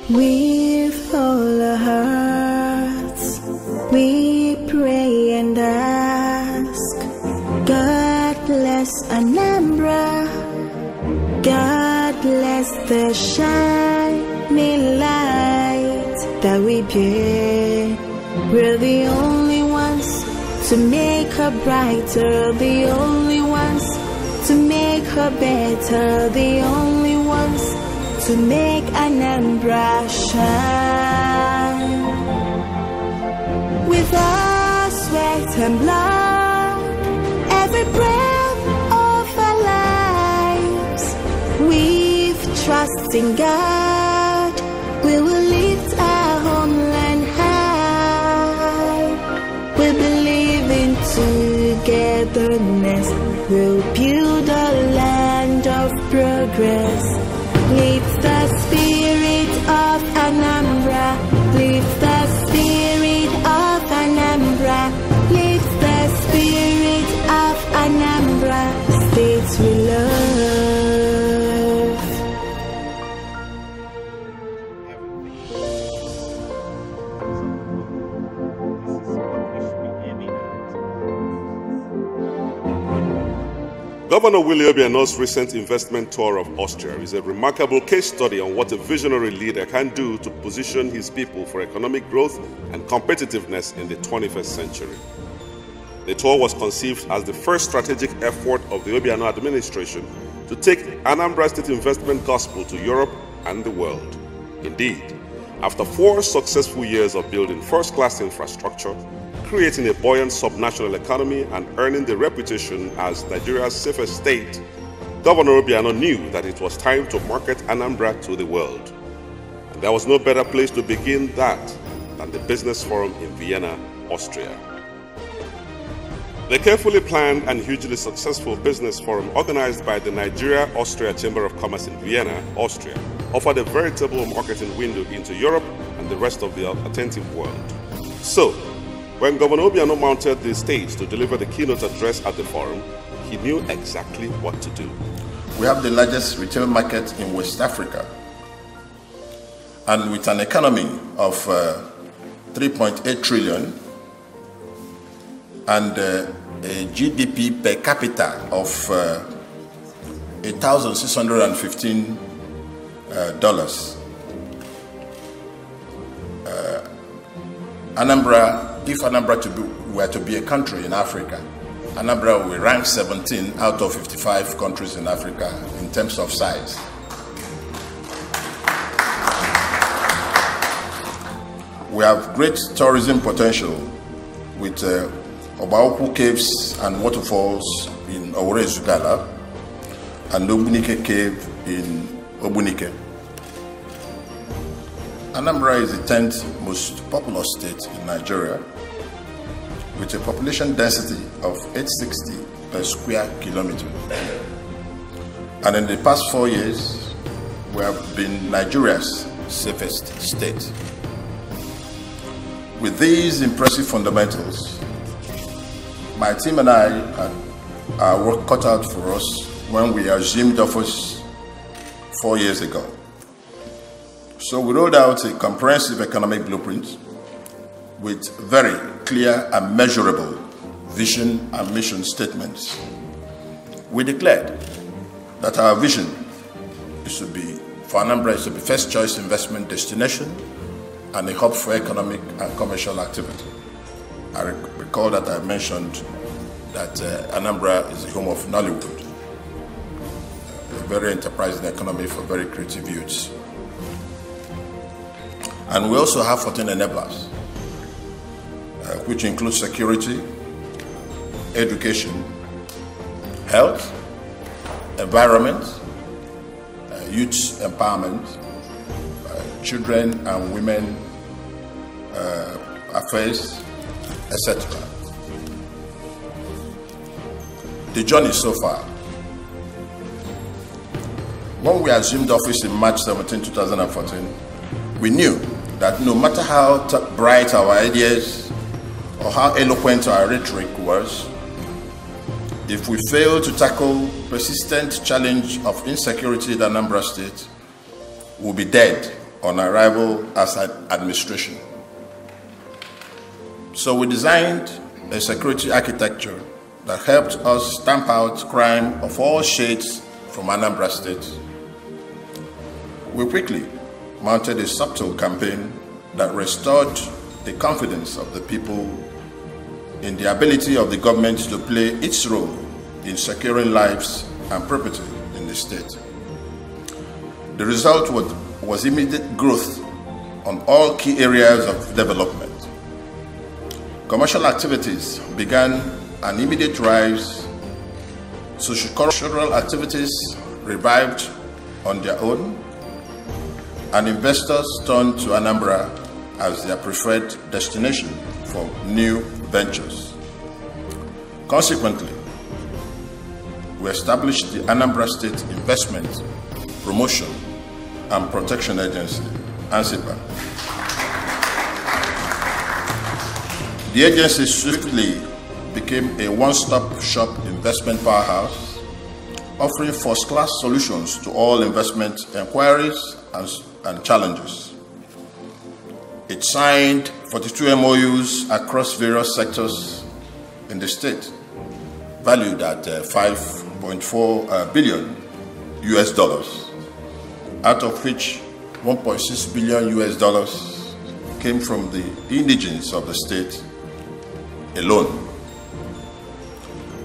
With all our hearts, we pray and ask, God bless Anambra, God bless the shining light that we bear. We're the only ones to make her brighter, the only ones to make her better, the only ones to make Anambra shine. With our sweat and blood, every breath of our lives, with trust in God, we will lift our homeland high. We believe in togetherness, we'll build a land of progress. Lift the spirit of Anambra, lift the spirit of Anambra, lift the spirit of Anambra, states we love. Governor Willie Obiano's recent investment tour of Austria is a remarkable case study on what a visionary leader can do to position his people for economic growth and competitiveness in the 21st century. The tour was conceived as the first strategic effort of the Obiano administration to take Anambra State investment gospel to Europe and the world. Indeed, after 4 successful years of building first-class infrastructure, creating a buoyant subnational economy and earning the reputation as Nigeria's safest state, Governor Obiano knew that it was time to market Anambra to the world. And there was no better place to begin that than the Business Forum in Vienna, Austria. The carefully planned and hugely successful Business Forum organized by the Nigeria-Austria Chamber of Commerce in Vienna, Austria, offered a veritable marketing window into Europe and the rest of the attentive world. So, when Governor Obiano mounted the stage to deliver the keynote address at the forum, he knew exactly what to do. We have the largest retail market in West Africa, and with an economy of 3.8 trillion and a GDP per capita of $1,615. If Anambra were to be a country in Africa, Anambra will rank 17 out of 55 countries in Africa in terms of size. We have great tourism potential with Obaoku Caves and waterfalls in Zugala and Obunike Cave in Obunike. Anambra is the 10th most populous state in Nigeria, with a population density of 860 per square kilometer. And in the past 4 years, we have been Nigeria's safest state. With these impressive fundamentals, my team and I had our work cut out for us when we assumed office 4 years ago. So we rolled out a comprehensive economic blueprint with very clear and measurable vision and mission statements. We declared that our vision is to be, for Anambra, is to be first choice investment destination and a hub for economic and commercial activity. I recall that I mentioned that Anambra is the home of Nollywood, a very enterprising economy for very creative youths. And we also have 14 enablers, which include security, education, health, environment, youth empowerment, children and women affairs, etc. The journey so far. When we assumed office in March 17, 2014, we knew that no matter how bright our ideas or how eloquent our rhetoric was, if we fail to tackle persistent challenge of insecurity in Anambra State, we'll be dead on arrival as an administration. So we designed a security architecture that helped us stamp out crime of all shades from Anambra State. We quickly mounted a subtle campaign that restored the confidence of the people in the ability of the government to play its role in securing lives and property in the state. The result was immediate growth on all key areas of development. Commercial activities began an immediate rise. Socio-cultural activities revived on their own, and investors turned to Anambra as their preferred destination for new ventures. Consequently, we established the Anambra State Investment, Promotion and Protection Agency, ANSIPA. The agency swiftly became a one-stop shop investment powerhouse, offering first-class solutions to all investment inquiries and challenges. It signed 42 MOUs across various sectors in the state, valued at $5.4 billion US dollars, out of which $1.6 billion US dollars came from the indigenes of the state alone.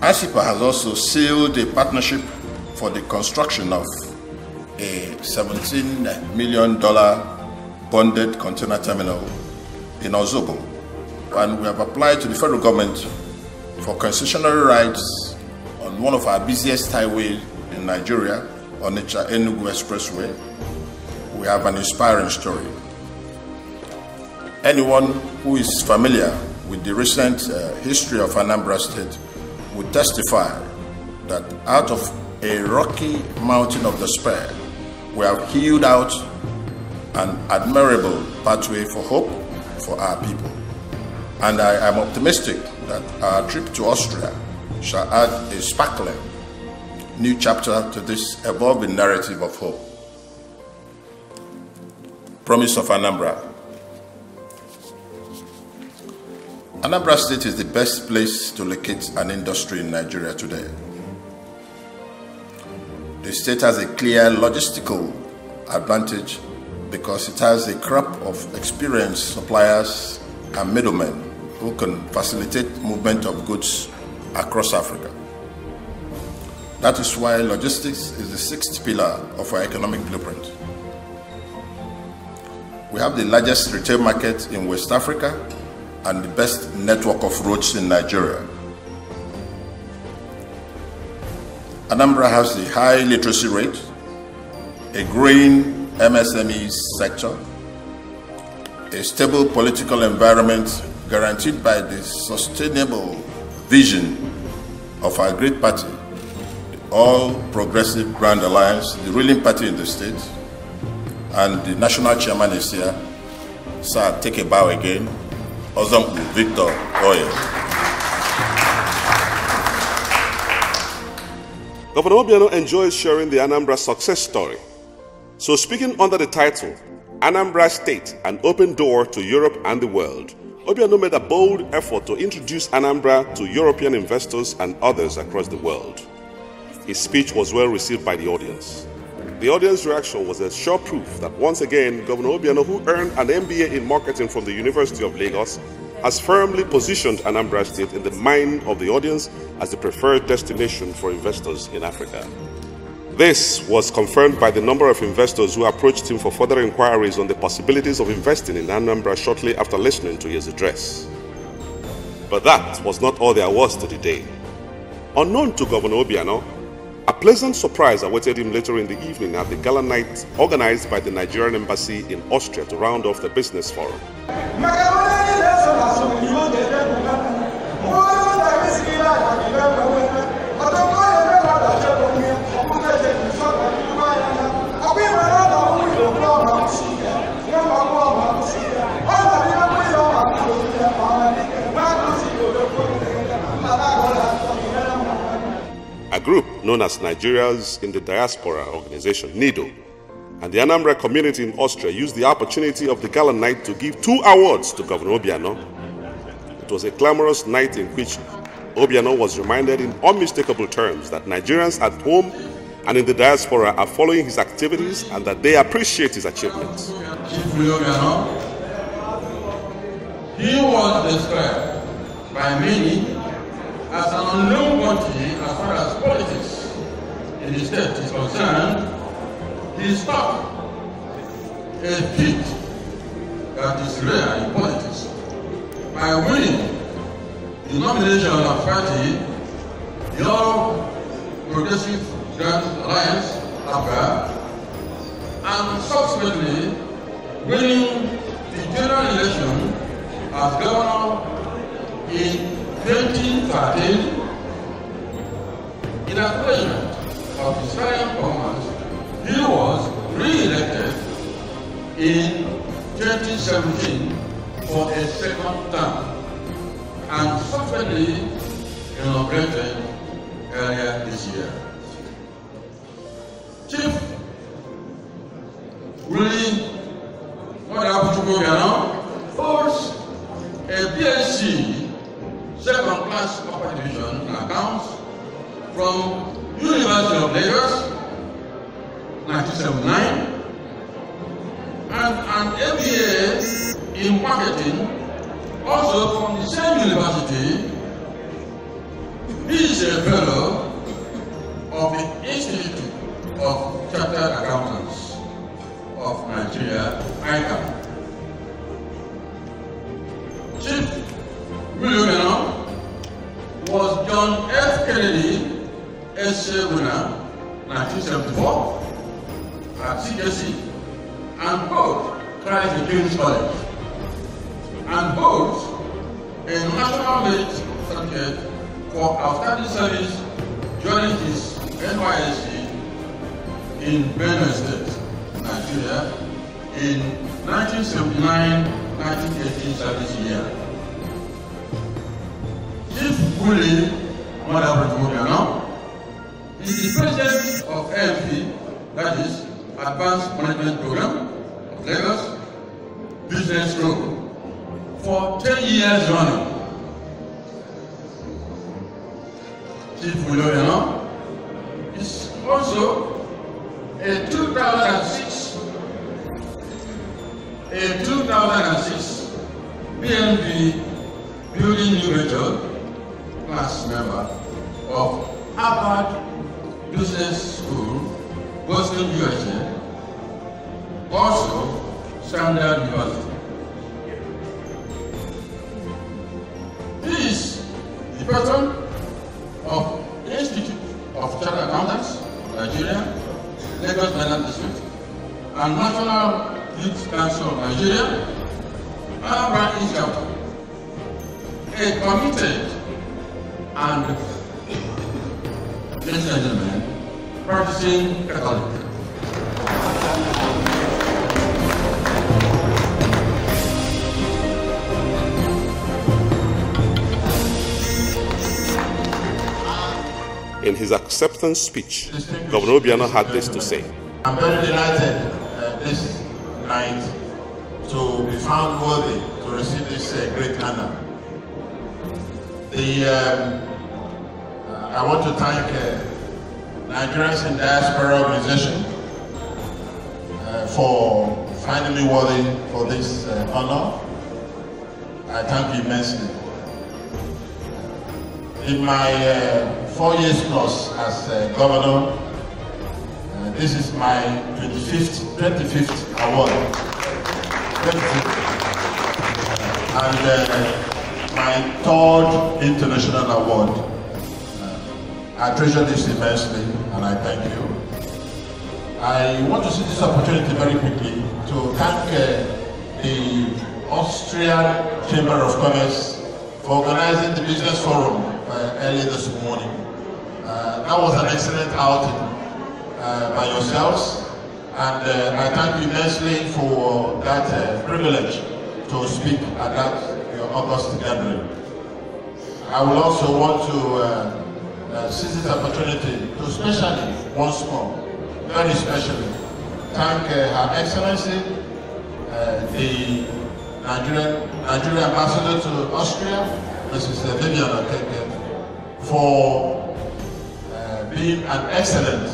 ANSIPA has also sealed a partnership for the construction of a $17 million bonded container terminal in Ozogbo, and we have applied to the federal government for concessionary rights on one of our busiest highways in Nigeria, Onitsha-Enugu Expressway. We have an inspiring story. Anyone who is familiar with the recent history of Anambra State would testify that out of a rocky mountain of despair, we have hewed out an admirable pathway for hope for our people. And I am optimistic that our trip to Austria shall add a sparkling new chapter to this evolving narrative of hope. Promise of Anambra. Anambra State is the best place to locate an industry in Nigeria today. The state has a clear logistical advantage because it has a crop of experienced suppliers and middlemen who can facilitate movement of goods across Africa. That is why logistics is the sixth pillar of our economic blueprint. We have the largest retail market in West Africa and the best network of roads in Nigeria. Anambra has a high literacy rate, a growing MSME sector, a stable political environment guaranteed by the sustainable vision of our great party, the All Progressive Grand Alliance, the ruling party in the state, and the national chairman is here. Sir, take a bow again. Ozampu Victor Oye. Governor Obiano enjoys sharing the Anambra success story. So speaking under the title, Anambra State, an open door to Europe and the world, Obiano made a bold effort to introduce Anambra to European investors and others across the world. His speech was well received by the audience. The audience reaction was a sure proof that once again, Governor Obiano, who earned an MBA in marketing from the University of Lagos, has firmly positioned Anambra State in the mind of the audience as the preferred destination for investors in Africa. This was confirmed by the number of investors who approached him for further inquiries on the possibilities of investing in Anambra shortly after listening to his address. But that was not all there was to the day. Unknown to Governor Obiano, a pleasant surprise awaited him later in the evening at the gala night organized by the Nigerian embassy in Austria to round off the business forum. A group known as Nigerians in the Diaspora organization, NIDO, And the Anambra community in Austria used the opportunity of the gala night to give 2 awards to Governor Obiano. It was a clamorous night in which Obiano was reminded in unmistakable terms that Nigerians at home and in the diaspora are following his activities and that they appreciate his achievements. Chief Willie Obiano, he was described by many as an unknown quantity as far as politics in the state is concerned. He stopped a feat that is rare in politics by winning the nomination of party, the All Progressive Grand Alliance, Anambra, and subsequently winning the general election as governor in 2013 in acknowledgement of his valiant performance. He was re-elected in 2017 for a second term and subsequently inaugurated earlier this year. Chief Willie Obiano holds a BSc second-class upper division in accounts from University of Lagos, 1979, and an MBA in marketing, also from the same university. He is a fellow of the Institute of Chartered Accountants of Nigeria, ICAM. Chief Willie Obiano was John F. Kennedy Essay winner, 1974, at CJC, and both carried the King's College, and both a National Merit Certificate for outstanding service during his NYSC in Vienna State, Nigeria, in 1979-1980 service year. Chief Willie Obiano is the president of AMP, that is Advanced Management Program of Lagos Business School, for 10 years running. Chief Willie Obiano is also a 2006 BNB Building New Method class member of Harvard Business School, Boston, USA, also Standard University. He is the patron of the Institute of Chartered Accountants, Nigeria, Lagos Island District, and National Youth Council of Nigeria, Anambra East Chapter, a committed and, ladies and gentlemen, practicing Catholic. In his acceptance speech, Governor Obiano had this to say. I'm very delighted this night to be found worthy to receive this great honor. I want to thank Nigerians in Diaspora Organization for finding me worthy for this honor. I thank you immensely. In my 4 years plus as governor, this is my 25th award. 25th. And my 3rd international award. I treasure this immensely and I thank you. I want to seize this opportunity very quickly to thank the Austrian Chamber of Commerce for organizing the business forum early this morning. That was an excellent outing by yourselves, and I thank you immensely for that privilege to speak at that your August gathering. I will also want to seize this opportunity to especially, once more, very especially, thank Her Excellency, the Nigerian Ambassador to Austria, Mrs. Vienna, for being an excellent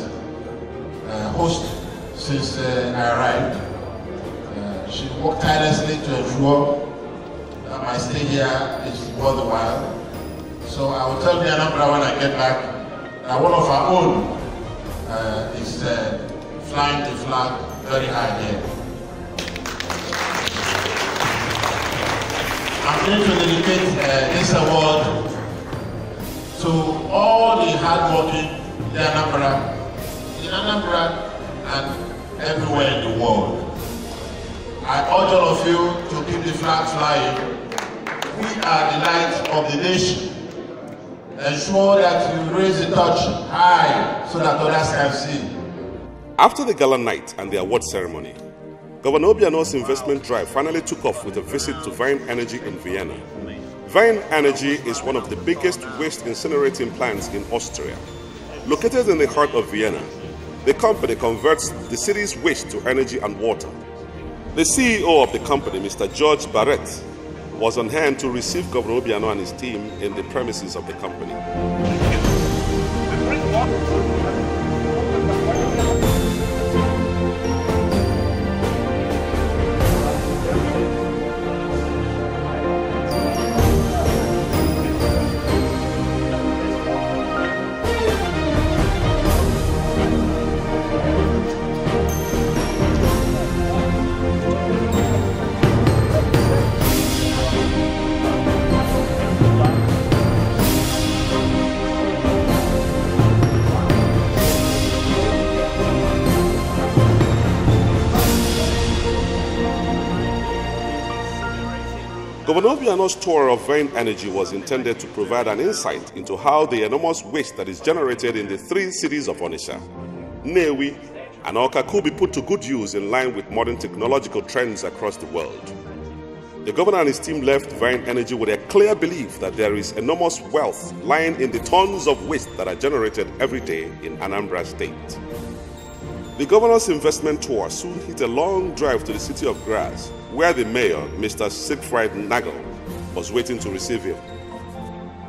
host since I arrived. She worked tirelessly to ensure that my stay here is worth the while. So I will tell the Anambra when I get back that one of our own is flying the flag very high here. I'm going to dedicate this award to all the hardworking in Anambra and everywhere in the world. I urge all of you to keep the flag flying. We are the light of the nation. Ensure that you raise the torch high so that others can see. After the gala night and the award ceremony, Governor Obiano's investment drive finally took off with a visit to Vine Energy in Vienna. Vine Energy is one of the biggest waste incinerating plants in Austria. Located in the heart of Vienna, the company converts the city's waste to energy and water. The CEO of the company, Mr. George Barrett, was on hand to receive Governor Obiano and his team in the premises of the company. Governor Obiano's tour of Vine Energy was intended to provide an insight into how the enormous waste that is generated in the three cities of Onitsha, Nnewi, and Awka could be put to good use in line with modern technological trends across the world. The governor and his team left Vine Energy with a clear belief that there is enormous wealth lying in the tons of waste that are generated every day in Anambra State. The governor's investment tour soon hit a long drive to the city of Graz, where the mayor, Mr. Siegfried Nagel, was waiting to receive him.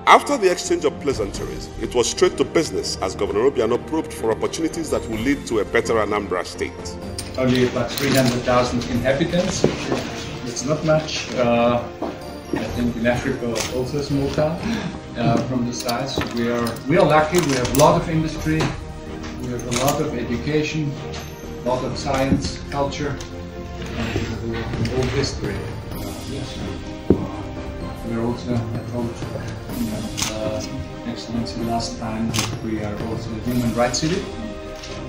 After the exchange of pleasantries, it was straight to business as Governor Obiano probed for opportunities that will lead to a better Anambra State. Only about 300,000 inhabitants. It's not much. I think in Africa also a small town from the size. We are lucky. We have a lot of industry. We have a lot of education, a lot of science, culture, and a whole history. We're also, I told Excellency last time, that we are also a human rights city,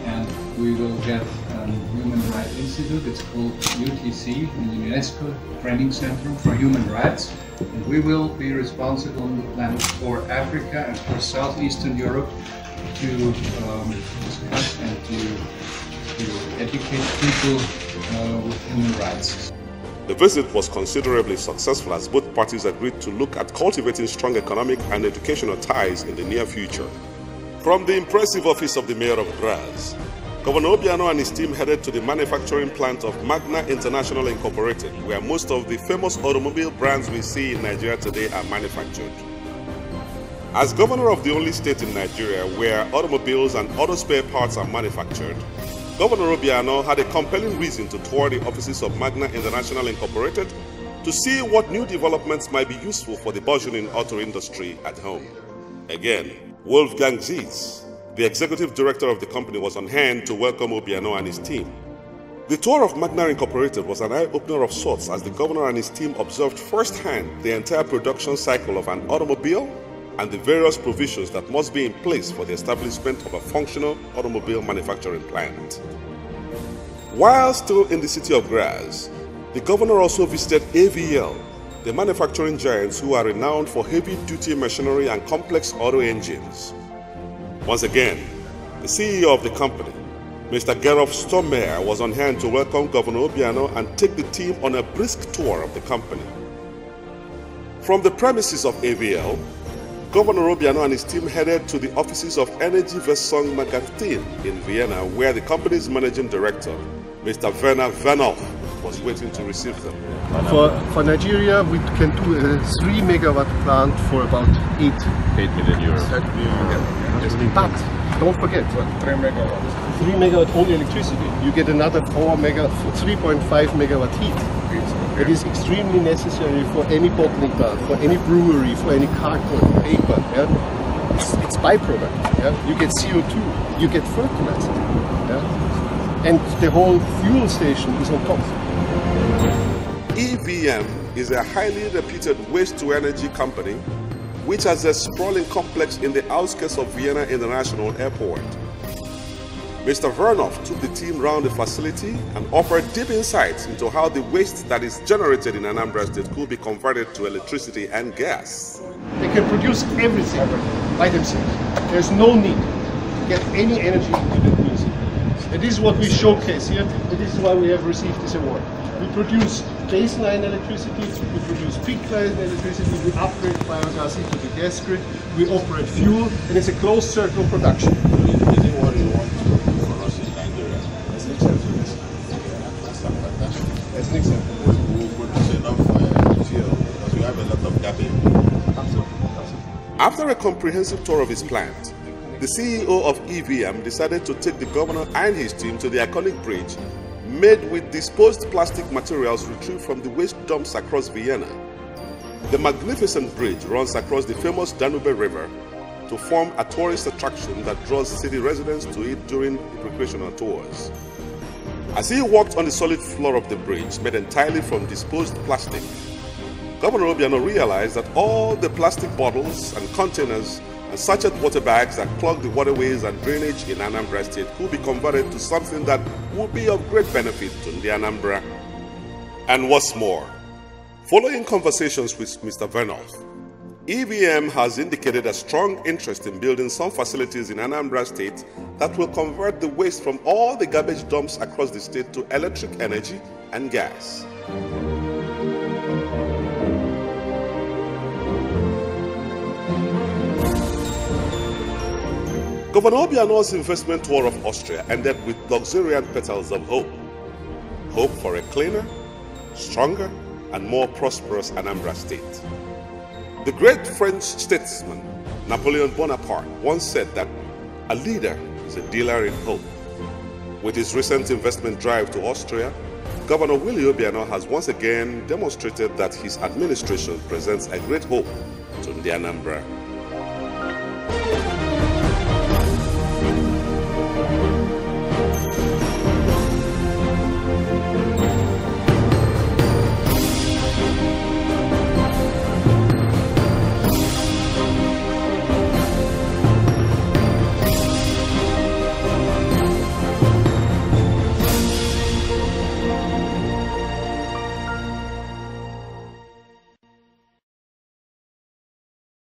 and we will get a human rights institute. It's called UTC, the UNESCO Training Center for Human Rights, and we will be responsible on the planet for Africa and for Southeastern Europe to discuss and to educate people with human rights. The visit was considerably successful as both parties agreed to look at cultivating strong economic and educational ties in the near future. From the impressive office of the mayor of Graz, Governor Obiano and his team headed to the manufacturing plant of Magna International Incorporated, where most of the famous automobile brands we see in Nigeria today are manufactured. As governor of the only state in Nigeria where automobiles and auto spare parts are manufactured, Governor Obiano had a compelling reason to tour the offices of Magna International Incorporated to see what new developments might be useful for the burgeoning auto industry at home. Again, Wolfgang Zietz, the executive director of the company, was on hand to welcome Obiano and his team. The tour of Magna Incorporated was an eye-opener of sorts as the governor and his team observed firsthand the entire production cycle of an automobile and the various provisions that must be in place for the establishment of a functional automobile manufacturing plant. While still in the city of Graz, the governor also visited AVL, the manufacturing giants who are renowned for heavy-duty machinery and complex auto engines. Once again, the CEO of the company, Mr. Gerolf Stormeyer, was on hand to welcome Governor Obiano and take the team on a brisk tour of the company. From the premises of AVL, Governor Obiano and his team headed to the offices of Energieversorgung Magazin in Vienna, where the company's managing director, Mr. Werner Vernolf was waiting to receive them. For Nigeria, we can do a 3 megawatt plant for about 8 million euros. But don't forget, 3 megawatt only electricity. You get another 3.5 megawatt heat. It is extremely necessary for any bottling plant, for any brewery, for any carton, paper. Yeah? It's byproduct. Yeah? You get CO2, you get fertilizer. Yeah? And the whole fuel station is on top. EVM is a highly reputed waste-to-energy company which has a sprawling complex in the outskirts of Vienna International Airport. Mr. Vernolf took the team round the facility and offered deep insights into how the waste that is generated in Anambra State could be converted to electricity and gas. They can produce everything by themselves. There's no need to get any energy into the music. And this is what we showcase here, and this is why we have received this award. We produce baseline electricity, we produce peak line electricity, we upgrade biogas into the gas grid, we operate fuel, and it's a closed circle production. Is it what you want to do for us in Nigeria? That's an example, yes. That's an example. We produce enough fuel because we have a lot of gapping. Absolutely. After a comprehensive tour of his plant, the CEO of EVM decided to take the governor and his team to the iconic bridge made with disposed plastic materials retrieved from the waste dumps across Vienna. The magnificent bridge runs across the famous Danube River to form a tourist attraction that draws city residents to it during recreational tours. As he walked on the solid floor of the bridge made entirely from disposed plastic, Governor Obiano realized that all the plastic bottles and containers and sachet water bags that clog the waterways and drainage in Anambra State could be converted to something that would be of great benefit to the Anambra. And what's more, following conversations with Mr. Vernolf, EVM has indicated a strong interest in building some facilities in Anambra State that will convert the waste from all the garbage dumps across the state to electric energy and gas. Governor Obiano's investment tour of Austria ended with luxuriant petals of hope. Hope for a cleaner, stronger, and more prosperous Anambra State. The great French statesman Napoleon Bonaparte once said that a leader is a dealer in hope. With his recent investment drive to Austria, Governor Willie Obiano has once again demonstrated that his administration presents a great hope to the Anambra.